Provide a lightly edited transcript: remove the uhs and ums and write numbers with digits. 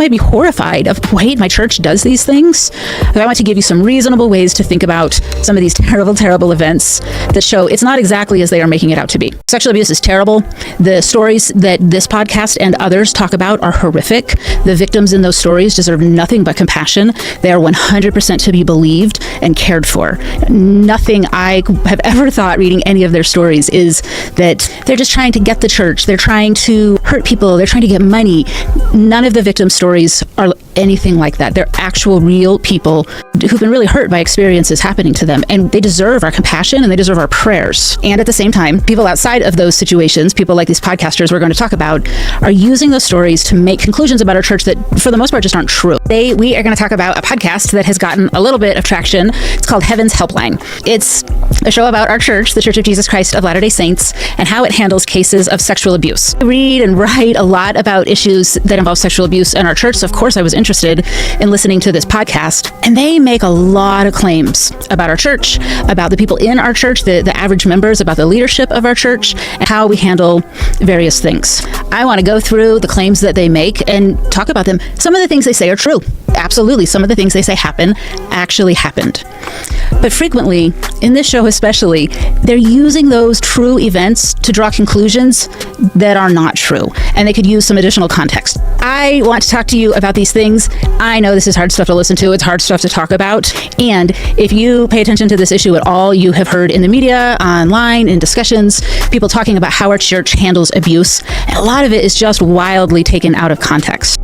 might be horrified of, wait, my church does these things? I want to give you some reasonable ways to think about some of these terrible, terrible events that show it's not exactly as they are making it out to be. Sexual abuse is terrible. The stories that this podcast and others talk about are horrific. The victims in those stories deserve nothing but compassion. They are 100% to be believed and cared for. Nothing I have ever thought reading any of their stories is that they're just trying to get the church. They're trying to hurt people. They're trying to get money. None of the victim stories are anything like that. They're actual, real people who've been really hurt by experiences happening to them. And they deserve our compassion and they deserve our prayers. And at the same time, people outside of those situations, people like these podcasters we're going to talk about, are using those stories to make conclusions about our church that, for the most part, just aren't true. Today, we are going to talk about a podcast that has gotten a little bit of traction. It's called Heaven's Helpline. It's a show about our church, the Church of Jesus Christ of Latter-day Saints, and how it handles cases of sexual abuse. I read and write a lot about issues that involve sexual abuse in our church, so of course I was interested in listening to this podcast. And they make a lot of claims about our church, about the people in our church, the average members, about the leadership of our church, and how we handle various things. I want to go through the claims that they make and talk about them. Some of the things they say are true. Absolutely. Some of the things they say actually happened. But frequently, in this show especially, they're using those true events to draw conclusions that are not true. And they could use some additional context. I want to talk to you about these things. I know this is hard stuff to listen to. It's hard stuff to talk about. And if you pay attention to this issue at all, you have heard in the media, online, in discussions, people talking about how our church handles abuse. And a lot of it is just wildly taken out of context.